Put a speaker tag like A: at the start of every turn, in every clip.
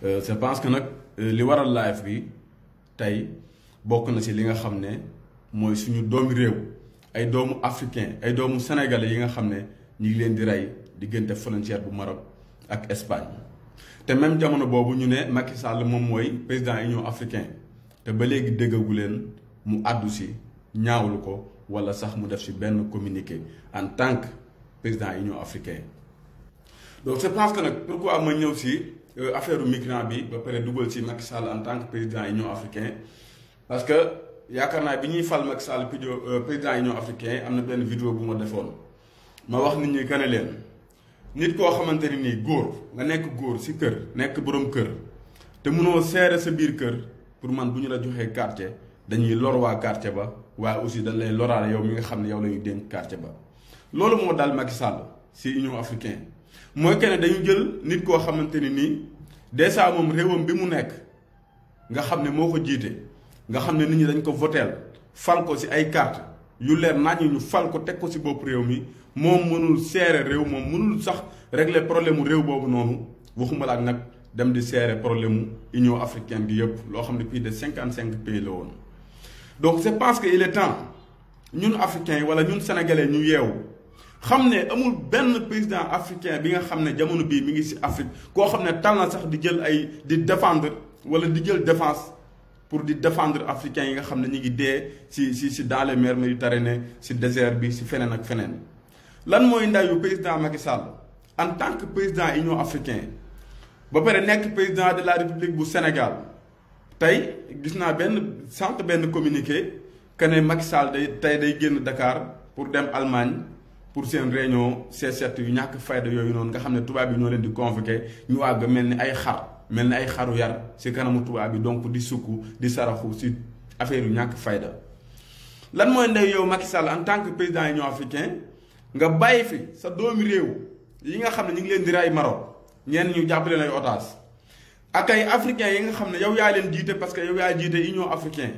A: je pense que nag li waral live bi tey bokk na ci li nga xam ne mooy suñu doomi réew ay doomu africain ay doomu sénégalais yi nga xam ne ñu ngi leen di rey diggante frontière bu Maroc ak Espagne te même jamono boobu ñu ne Macky Sall moom mooy président Union africain te ba léegi déggagu leen mu àddu si ñaawlu ko wala sax mu def si benn communiqué en tant que président Union africain. Donc je pense que nag pourquoi ma ñëw si affaire migrant bi ba pare dugal si Macky Sall en tant que président Union africain parce que yaakaar naa bi ñuy fal Macky Sall président Union africain am na benn vidéo bu ma defoon ma wax nit ñi gën a leen nit koo xamante ni nii góor nga nekk góor si kër nekk borom kër te mënoo seere sa biir kër pour man bu ñu la joxee quartier dañuy lor waa quartier ba waaye aussi dañ lay loraale yow mi nga xam ne yow la ñuy dénk quartier ba. loolu moo dal Macky Sall si Union africaine mooy que ne dañu jël nit koo xamante ni nii dèjà moom réewam bi mu nekk nga xam ne moo ko jiite nga xam ne nit ñi dañ ko voteel fal ko si ay carte yu leer nañu ñu fal ko teg ko si bopp réew mi moom mënul seere réew moom mënul sax régler problème mu réew boobu noonu waxuma la ak nag dem di seere problème mu Union africaine bi yëpp loo xam ne plus de 55 pays la woon. donc je pense que il est temps ñun africains yi wala ñun sénégalais ñu yeewu xam ne amul benn président africain bi nga xam ne jamono bii mi ngi si Afrique koo xam ne tal na sax di jël ay di défendre wala di jël défense pour di défendre africains yi nga xam ne ñu ngi dee si dans les mers Méditerranée si désert bi si feneen ak feneen. lan mooy ndayu président Macky Sall en tant que président Union africain ba pare nekk président de la République bu Sénégal tey gis naa benn communiqué que ne Macky Sall day génn Dakar pour dem Allemagne pour seen réunion C7 yu ñàkk fayda yooyu noonu nga xam ne tubaab yi ñoo leen di convoqué ñu àgg mel ni ay xaru yar si kanamu tubaab yi donc di sukk di saraxu si affaire yu ñàkk fayda. lan mooy ndey yow Macky Sall en tant que président Union africain nga bàyyi fi sa doomi réew yi nga xam ne ñu ngi leen di rey Maroc ñenn ñu jàppale ay otage ak ay africains yi nga xam ne yow yaa leen jiite parce que yow yaa jiite Union africain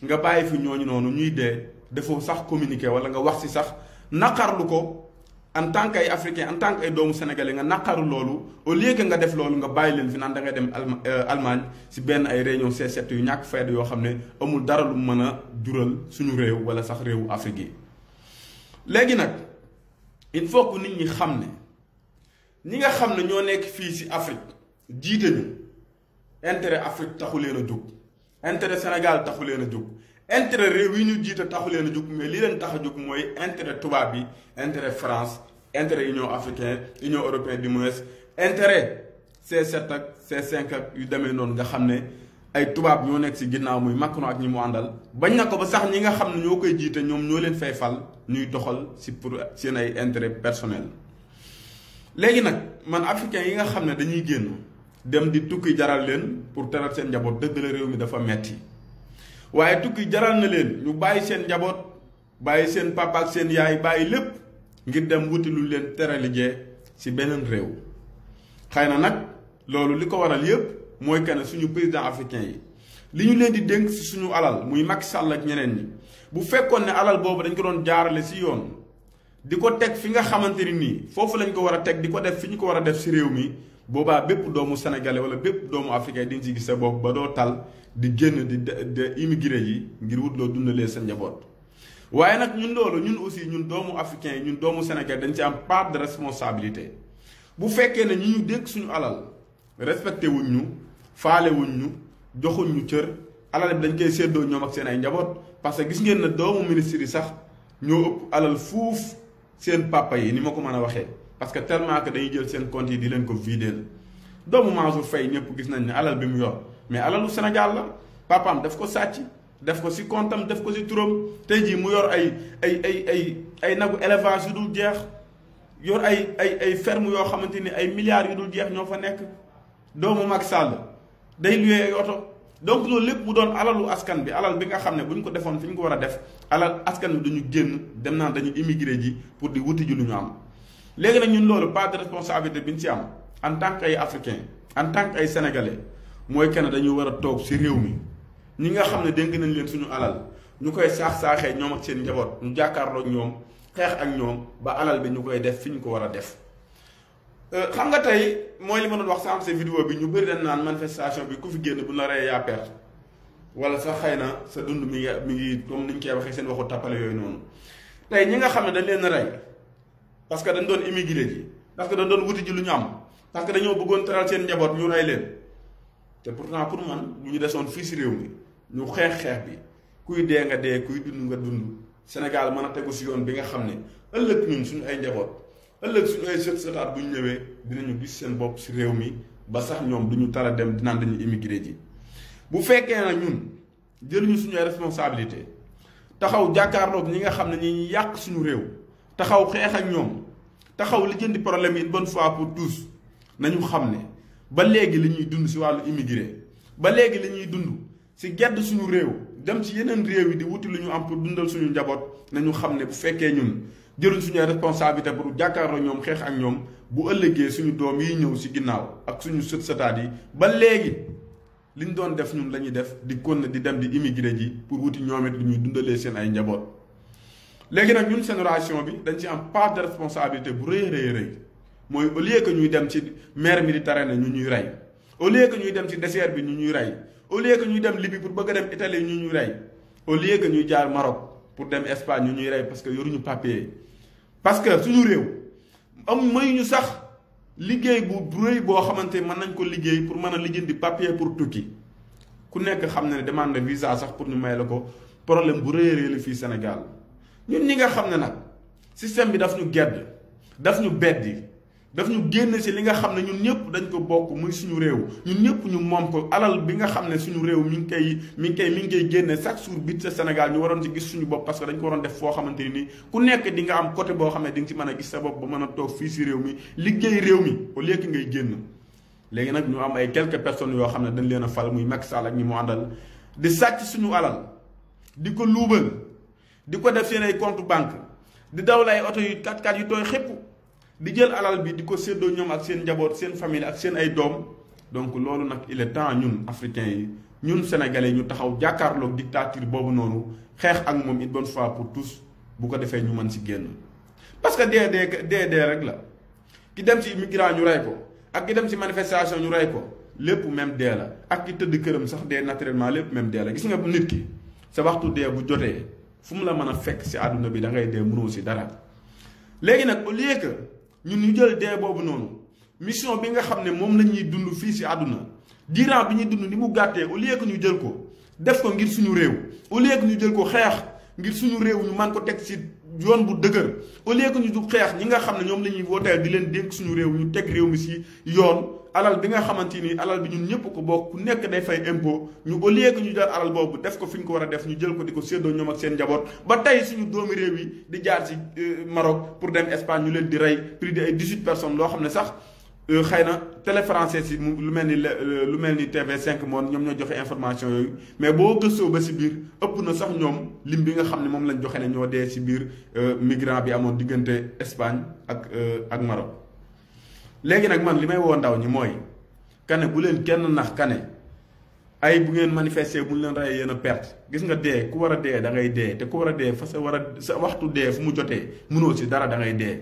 A: nga bàyyi fi ñooñu noonu ñuy dee defoo sax communiqué wala nga wax si sax naqarlu ko en tant que ay africain en tant que ay doomu sénégalais nga naqaru loolu au lieu que nga def loolu nga bàyyi leen fi naan da ngay dem Allemagne si benn ay réunion C7 yu ñàkk fayda yoo xam ne amul dara lu mën a jural suñu réew wala sax réewu Afrique yi. léegi nag il faut que nit ñi xam ne ñi nga xam ne ñoo nekk fii si Afrique jiite ñu intérêt Afrique taxu leen a jóg intérêt Sénégal taxu leen a jóg intérêt réew yi ñu jiite taxu leen a jóg mais li leen tax a jóg mooy intérêt tubaab bi intérêt France intérêt Union africaine Union européenne du moins intérêt C7 ak C5 ak yu demee noonu nga xam ne ay tubaab ñoo nekk si ginnaaw muy Macron ak ñi mu àndal bañ na ko ba sax ñi nga xam ne ñoo koy jiite ñoom ñoo leen fay fal ñuy doxal si pour seen ay intérêt personnel. léegi nag man africain yi nga xam ne dañuy génn dem di tukki jaral leen pour teral seen njaboot dëgg la réew mi dafa metti waaye tukki jaral na leen ñu bàyyi seen njaboot bàyyi seen papa ak seen yaay bàyyi lépp ngir dem wuti lu leen teralijee si beneen réew. xëy na nag loolu li ko waral yépp mooy que ne suñu président africain yi li ñu leen di dénk si suñu alal muy Macky Sall ak ñeneen ñi bu fekkoon ne alal boobu dañ ko doon jaarale si yoon di ko teg fi nga xamante ni nii foofu lañ ko war a teg di ko def fi ñu ko war a def si réew mi boobaa bépp doomu sénégalais wala bépp doomu africain di nga si gis sa bopp ba doo tal di génn di immigré yi ngir wut loo dundalee sa njaboot. waaye nag ñun loolu ñun aussi ñun doomu africain yi ñun doomu sénégalais dañ ci am part de responsabilité bu fekkee ne ñi ñu dénk suñu alal respecté wuñ ñu faale wuñ ñu joxuñ ñu cër alal bi dañ koy séddoo ñoom ak seen ay njaboot parce que gis ngeen ne doomu ministre yi sax ñoo ëpp alal fuuf seen papa yi ni ma ko mën a waxee parce que tellement que dañuy jël seen compte yi di leen ko vidéel doomu Mansour Faye ñëpp gis nañ ne alal bi mu yor mais alalu Sénégal la papaam daf ko sàcc def ko si comptam def ko si turam tey jii mu yor ay nagu élevage yu dul jeex yor ay ferme yoo xamante ni ay milliards yu dul jeex ñoo fa nekk doomu Macky Sall day luye ay oto donc loolu lépp mu doon alalu askan bi alal bi nga xam ne bu ñu ko defoon fi ñu ko war a def alal askan bi duñu génn dem naan dañu immigré ji pour di wuti ji lu ñu am. léegi nag ñun loolu part de responsabilité bi ñu ci am en tant que ay africain en tant que ay sénégalais mooy kenn dañu war a toog si réew mi ñi nga xam ne dénk nañ leen suñu alal ñu koy saaxee ñoom ak seen njaboot ñu jàkkaarloog ñoom xeex ak ñoom ba alal bi ñu koy def fi ñu ko war a def. xam nga tey mooy li ma doon wax sànq sa vidéo bi ñu bëri dañ naan manifestation bi ku fi génn bu la rey yaa perte wala sax xëy na sa dund mi ngi comme ni ñu koy waxee seen waxu tappale yooyu noonu tey ñi nga xam ne dañ leen rey parce que dañ doon immigré ji parce que dañ doon wuti ji lu ñu am parce que dañoo bëggoon teral seen njaboot ñu rey leen te pourtant pour man bu ñu desoon fii si réew mi ñu xeex bi kuy dee nga dee kuy dund nga dund Sénégal mën a tegu si yoon bi nga xam ne ëllëg ñun suñu ay njaboot ëllëg suñu ay sët-sëtaat bu ñu ñëwee dinañu gis seen bopp si réew mi ba sax ñoom duñu tara dem dinaan dañu immigré ji bu fekkee na ñun jëluñu suñu ay responsabilité taxaw jàkkaarloog ñi nga xam ne ñi yàq suñu réew taxaw xeex ak ñoom taxaw li jëndi problème yi une bonne fois pour tous nañu xam ne ba léegi li ñuy dund si wàllu immigré ba léegi li ñuy dund si gedd suñu réew dem ci yeneen réew yi di wuti lu ñu am pour dundal suñu njaboot nañu xam ne bu fekkee ñun jëluñ suñu responsabilité pour jàkkaarloo ñoom xeex ak ñoom bu ëllëgee suñu doom yi ñëw si ginnaaw ak suñu sët-sëtaat yi ba léegi li ñu doon def ñun la ñuy def di kon di dem di immigré ji pour wuti ñoom it lu ñuy dundalee seen ay njaboot. léegi nag ñun génération bi dañ ci am part de responsabilité bu rëy mooy au lieu que ñuy dem ci mer Méditerranée ñu ñuy rey au lieu que ñuy dem ci désert bi ñu ñuy rey au lieu que ñuy dem Libye pour bëgg a dem Italie ñu ñuy rey au lieu que ñuy jaar Maroc pour dem Espagne ñu ñuy rey parce que yoruñu papier parce que suñu réew mayuñu sax liggéey bu rëy boo xamante mën nañ ko liggéey pour mën a lijjanti papier pour tukki ku nekk xam ne demande de visa sax pour ñu may la ko problème bu rëy la fii Sénégal ñun ñi nga xam ne nag système bi daf ñu gedd daf ñu beddi daf ñu génn ci li nga xam ne ñun ñëpp dañ ko bokk muy suñu réew ñun ñëpp ñu moom ko alal bi nga xam ne suñu réew mi ngi koy génne chaque jour bit sa Sénégal ñu waroon ci gis suñu bopp parce que dañ ko waroon def foo xamante ni ku nekk di nga am côté boo xam ne di nga ci mën a gis sa bopp ba mën a toog fii ci réew mi liggéey réew mi au lieu que ngay génn. léegi nag ñu am ay quelques personnes yoo xam ne dañ leen a fal muy Macky Sall ak ñi mu àndal di sàcc suñu alal di ko luubal di ko def seen ay compte banque di daw lay oto yu 4x4 yu tooy xépp di jël alal bi di ko séddoo ñoom ak seen njaboot seen famille ak seen ay doom donc loolu nag il est temps ñun africains yi ñun sénégalais ñu taxaw jàkkaarloog dictature boobu noonu xeex ak moom une bonne fois pour tous bu ko defee ñu mën si génn. parce que dee rek la ki dem ci immigrant ñu rey ko ak ki dem ci manifestation ñu rey ko lépp même dee la ak ki tëdd këram sax dee naturellement lépp même dee la gis nga nit ki sa waxtu dee bu jotee fu mu la mën a fekk si àdduna bi da ngay dee mënoo si dara léegi nag au lieu que ñun ñu jël dee boobu noonu mission bi nga xam ne moom la ñuy dund fii si àdduna durant bi ñuy dund ni mu gàttee au lieu que ñu jël ko def ko ngir suñu réew au lieu que ñu jël ko xeex ngir suñu réew ñu man ko teg si yoon bu dëgër au lieu que ñu du xeex ñi nga xam ne ñoom la ñuy wooteel di leen dénk suñu réew ñu teg réew mi si yoon alal bi nga xamante ni alal bi ñun ñëpp ko bokk ku nekk day fay impôt ñu au lieu que ñu jël alal boobu def ko fi ñu ko war a def ñu jël ko di ko séddoo ñoom ak seen njaboot ba tey suñu doomi réew yi di jaar ci Maroc pour dem Espagne ñu leen di rey plus de ay 18 personnes loo xam ne sax xëy na télé français si lu mel ni TV5 moom ñoom ñoo joxe information yooyu mais boo gëstoo ba si biir ëpp na sax ñoom lim bi nga xam ne moom lañ joxe ne ñoo dee si biir migrant bi amoon diggante Espagne ak Maroc. léegi nag man li may woo ndaw ñi mooy kane bu leen kenn nax kane ay bu ngeen manifester bu ñu leen reyee yéen a perte gis nga dee ku war a dee da ngay dee te ku war a dee fa sa waxtu dee fu mu jotee mënoo si dara da ngay dee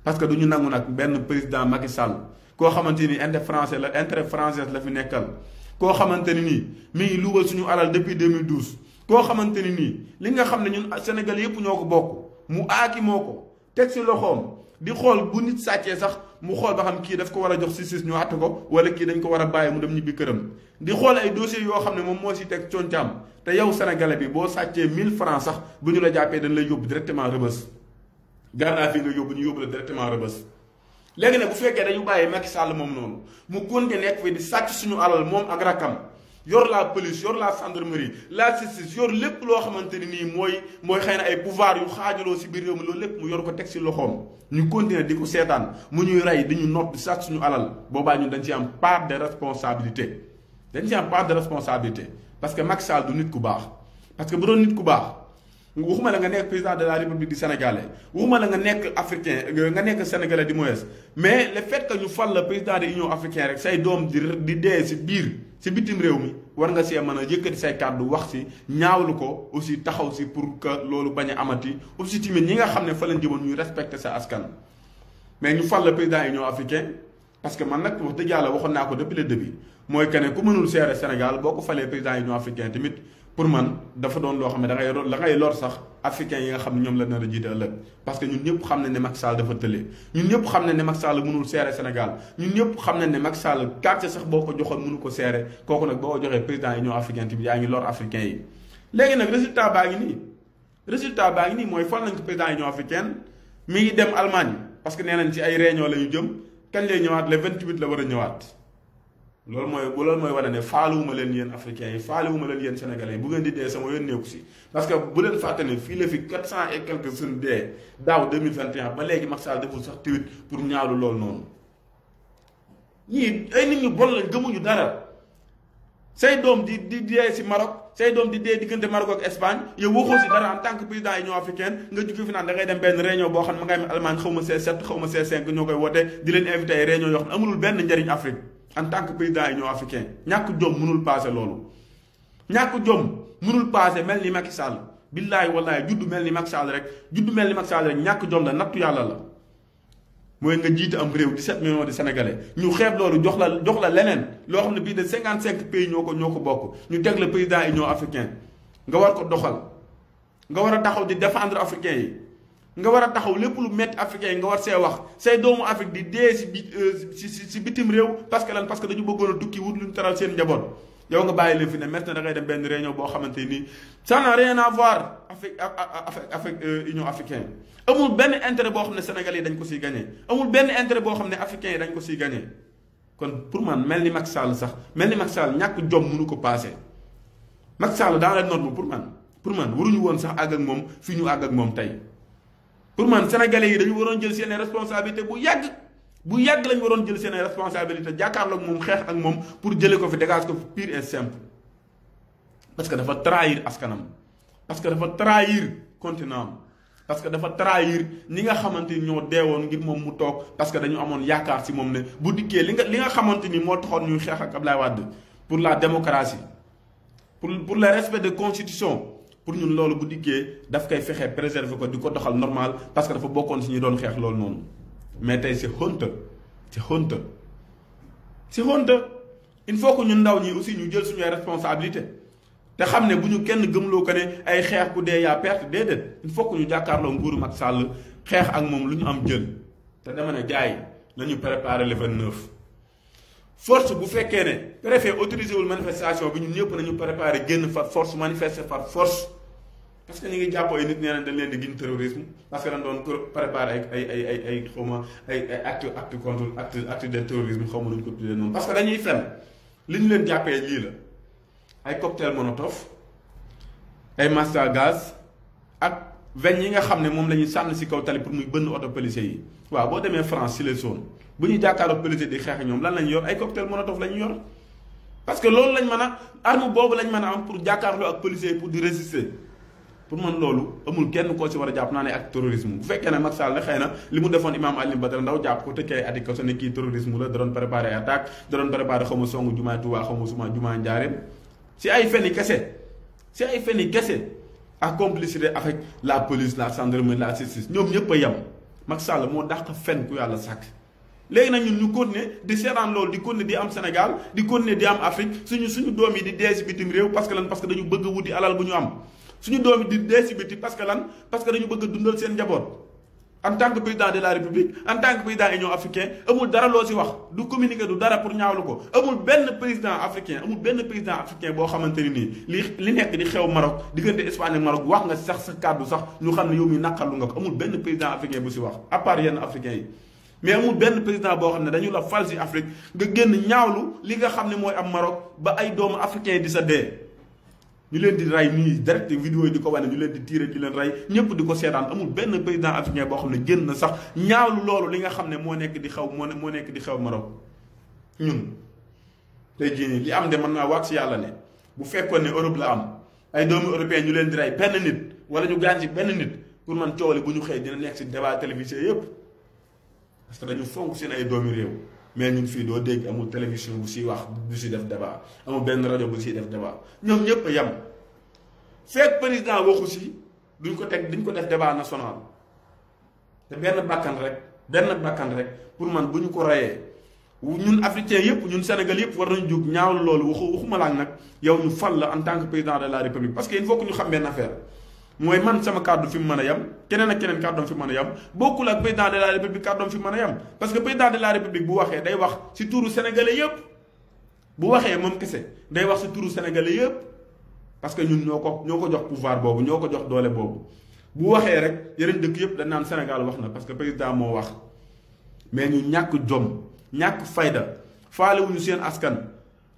A: parce que du ñu nangu nag benn président Macky Sall koo xamante ni intérêt français la fi nekkal koo xamante ni nii mi ngi luubal suñu alal depuis 2012 koo xamante ni nii li nga xam ne ñun Sénégal yëpp ñoo ko bokk mu aaki moo ko teg si loxoom di xool bu nit sàccee sax mu xool ba xam kii daf ko war a jox justice ñu àtte ko wala kii dañ ko war a bàyyi mu dem ñibbi këram di xool ay dossiers yoo xam ne moom moo si teg cooncaam te yow sénégalais bi boo sàccee 1000 francs sax bu ñu la jàppee dañ lay yóbbu directement rëbës gardaa fii nga yóbbu ñu yóbbu la directement rëbës. léegi nag bu fekkee dañu bàyyi Macky Sall moom noonu mu continuer nekk fi di sàcc suñu alal moom ak rakkam yor la police yor la gendarmerie la justice yor lépp loo xamante ni nii mooy xëy na ay pouvoir yu xaajaloo si biir réew mi loolu lépp mu yor ko teg si loxoom ñu continuer di ko seetaan mu ñuy rey di ñu nopp di sàcc suñu alal boobaa ñun dañ ci am part de responsabilité parce que Macky Sall du nit ku baax parce que bu doon nit ku baax waxuma la nga nekk président de la république du Sénégalais waxuma la nga nekk africain nga nekk sénégalais du moins mais le fait que ñu fal la président de l'Union africaine rek say doom di dee si bitim réew mi war nga see mën a yëkkati say kàddu wax si ñaawlu ko aussi taxaw si pour que loolu bañ a amati aussi tamit ñi nga xam ne fa lañ jëmoon ñuy respecter sa askan mais ñu fal la président Union africaine parce que man nag wax dëgg yàlla waxoon naa ko depuis le début mooy que ne ku mënul seere Sénégal boo ko falee président union africain tamit pour man dafa doon loo xam ne da ngay lor sax africain yi nga xam ne ñoom la nar a jiite ëllëg parce que ñun ñëpp xam nañ ne Macky Sall dafa tëlee ñun ñëpp xam nañ ne Macky Sall mënul seere Sénégal ñun ñëpp xam nañ ne Macky Sall quartier sax boo ko joxoon mënu ko seere kooku nag boo ko joxee président union africain tamit yaa ngi lor africain yi léegi nag résultat baa ngi nii mooy fal nañ ko président union africaine mi ngi dem Allemagne parce que nee nañ ci ay réunion la ñu jëm kañ lay ñëwaat le 28 la war a ñëwaat loolu mooy wane ne faaluwuma leen yéen africains yi faaluwuma leen yéen sénégalais yi bu ngeen di dee sama yoon nekku si parce que bu leen fàtte ne fii la fi 400 et quelques jeunes dee daaw 2021 ba léegi Macky Sall deful sax tweet pour ñaawlu loolu noonu ñii ay nit ñu bon lañ gëmuñu dara say doom di dee si Maroc say doom di dee diggante Maroc ak Espagne yow waxoo si dara en tant que président union africaine nga jóge fi naan da ngay dem benn réunion boo xam ne ma ngay am Allemagne xaw ma C7 xaw ma C5 ñoo koy woote di leen invité ay réunion yoo xam ne amulul benn njariñ Afrique en tant que président union africain ñàkk jom mënul passé loolu ñàkk jom mënul passé mel ni Macky Sall billaahi wallaahi juddu mel ni Macky Sall rek ñàkk jom la nattu yàlla la mooy nga jiite am réew 17 millions de sénégalais ñu xeeb loolu jox la leneen loo xam ne bii de 55 pays ñoo ko bokk ñu teg la président union africain nga war ko doxal nga war a taxaw di défendre africain yi nga war a taxaw lépp lu metti africain yi nga war see wax say doomu Afrique di dee si bitim réew parce que dañu bëggoon a tukki wut lu ñu taral seen njaboot yow nga bàyyi leen fi ne maintenant da ngay dem benn réunion boo xamante ni ça n'a rien à voir avec union africaine amul benn intérêt boo xam ne Sénégal yi dañ ko siy gagné amul benn intérêt boo xam ne africains yi dañ ko siy gagné kon pour man mel ni Macky Sall ñàkk jom mënu ko passé Macky Sall dans les normes pour man waruñu woon sax àgg ak moom fi ñu àgg ak moom tey pour man sénégalais yi dañu waroon jël seen responsabilité bu yàgg lañu waroon jël seen responsabilité jàkkaarloo ak moom xeex ak moom pour jëlee ko fi dégage ko fi pur et simple parce que dafa trahir askanam parce que dafa trahir continent parce que dafa trahir ñi nga xamante ni ñoo deewoon ngir moom mu toog parce que dañu amoon yaakaar si moom ne bu dikkee li nga xamante ni moo taxoon ñuy xeex ak Abdoulaye Wade pour la démocratie pour le respect de constitution pour ñun loolu bu dikkee daf koy fexe préserver ko di ko doxal normal parce que dafa bokkoon si ñu doon xeex loolu noonu mais tey c'est honteux il faut que ñun ndaw ñi aussi ñu jël suñuy responsabilité te xam ne bu ñu kenn gëmloo ko ne ay xeex ku dee yaa perte déedéet il faut que ñu jàkkaarloo nguuru Macky Sall xeex ak moom lu ñu am jël te dama ne gars yi nañu préparer le 29 force bu fekkee ne préfet autorisé wul manifestation bi ñun ñëpp nañu préparer génn par force manifester par force parce que ñu ngi jàppoo ay nit nee nañ dañ leen di giñ terrorisme parce que dañ doon préparer ay xaw ma ay acte contre acte de terrorisme xaw ma nuñ ko tuddee noonu parce que dañuy fen li ñu leen jàppee lii la ay cocktail molotov ay masque à gaz ak veine yi nga xam ne moom la ñuy sànni si kaw tali pour muy bënn oto policier yi waaw boo demee France si les zones bu ñuy jàkkaarloo policier di xeex ñoom lan lañ yor ay cocktail molotov la ñu yor parce que loolu lañ mën a arme boobu lañ mën a am pour jàkkaarloo ak policier yi pour di résister pour man loolu amul kenn koo si war a jàpp naa ne ak terrorisme bu fekkee ne Macky Sall ne xëy na li mu defoon Imam Alioune Badara Ndao jàpp ko tëkkee ati kaso ne kii terrorisme la da doon préparé attaque da doon préparé xaw ma songu jumaa Tuubaa xaw ma suma jumaa Njaareem si ay fen yi kese ak complicité avec la police la gendarmerie la justice ñoom ñëpp a yem Macky Sall moo dàq fen ku yàlla sàkk léegi nag ñun ñu continuer di seetaan loolu di continuer di am Sénégal di continuer di am Afrique suñu doom yi di dee si bitim réew parce que dañu bëgg a wuti alal bu ñu am suñu doom yi di dee si biti parce que dañu bëgg a dundal seen njaboot en tant que président de la république en tant que président union africain amul dara loo si wax du communiquer du dara pour ñaawlu ko amul benn président africain boo xamante ni nii li nekk di xew Maroc diggante Espagne ak Maroc wax nga sax sa kàddu sax ñu xam ne yow mi naqarlu nga ko amul benn président africain bu si wax à part yenn africains yi mais amul benn président boo xam ne dañu la fal si Afrique nga génn ñaawlu li nga xam ne mooy am Maroc ba ay doomu africain di sa dee ñu leen di rey nii direct vidéo yi di ko wane ñu leen di tiire di leen rey ñëpp di ko seetaan amul benn président africain boo xam ne génn na sax ñaawlu loolu li nga xam ne moo nekk di xew Maroc ñun tey jii nii li am de mën naa waat si yàlla ne bu fekkoon ne Europe la am ay doomu européen ñu leen di rey benn nit wala ñu gaañ si benn nit pour man coow li bu ñu xëy dina nekk si débat télévisé yëpp parce que dañu fonk seen ay doomi réew mais ñun fii doo dégg amul télévision bu siy wax bu si def débat amul benn rajo bu siy def débat ñoom ñëpp a yem fekk président waxu si duñ ko def débat national te benn bakkan rek pour man bu ñu ko reyee ñun africains yëpp ñun Sénégal yëpp war nañu jóg ñaawlu loolu waxuma laak nag yow ñu fal la en tant que président de la république parce que il faut que ñu xam benn affaire mooy man sama kàddu fi mu mën a yem keneen ak keneen kàddoom fi mën a yem bokkul ak président de la république kàddoom fi mën a yem parce que président de la république bu waxee day wax ci turu sénégalais yëpp bu waxee moom kese day wax ci turu sénégalais yëpp parce que ñun ñoo ko jox pouvoir boobu ñoo ko jox doole boobu bu waxee rek yeneen dëkk yëpp dañ naan Sénégal wax na parce que président moo wax mais ñu ñàkk jom ñàkk fayda faalewuñu seen askan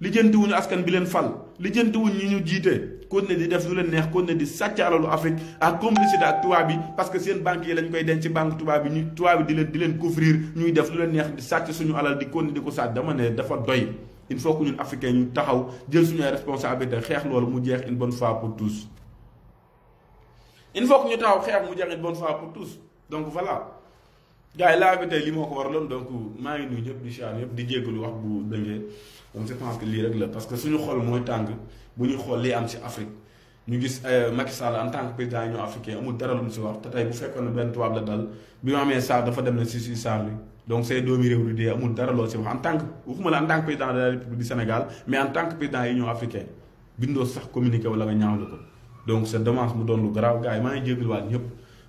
A: lijjantiwuñu askan bi leen fal lijjantiwuñu ñi ñu jiite continuer di def lu leen neex continuer di sàcc alalu Afrique ak complicité ak tubaab bi parce que seen banques yi lañ koy denc ci banque tubaab bi ñu tubaab bi di leen couvrir ñuy def lu leen neex di sàcc suñu alal di continuer di ko sàcc dama ne dafa doy il faut que ñun africains ñu taxaw jël suñu ay responsabilité xeex loolu mu jeex une bonne fois pour tous il faut que ñu taxaw xeex mu jeex une bonne fois pour tous donc voilà gars yi laa bi tey li moo ko waraloon donc maa ngi nuyu ñëpp di chaan yëpp di jéggalu wax bu dëngee donc je pense que lii rek la parce que suñu xol mooy tàng bu ñu xool lii am ci Afrique ñu gis Macky Sall en tant que président union africain amul dara lu mu si wax te tey bu fekkoon ne benn tubaab la dal bi mu amee Sarr dafa dem na si Sarr bi donc say doomi réew di dee amul dara loolu si wax en tant que waxuma la en tant que président de la République du Sénégal mais en tant que président union africain bindoo sax communiqué wala nga ñaawlu ko donc c'est dommage mu doon lu garaaw gars yi maa ngi jéggaluwaat ñëpp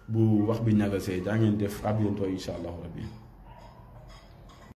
A: bu wax bi ñagasee jaa ngeen def à bientôt incha allahu rabbi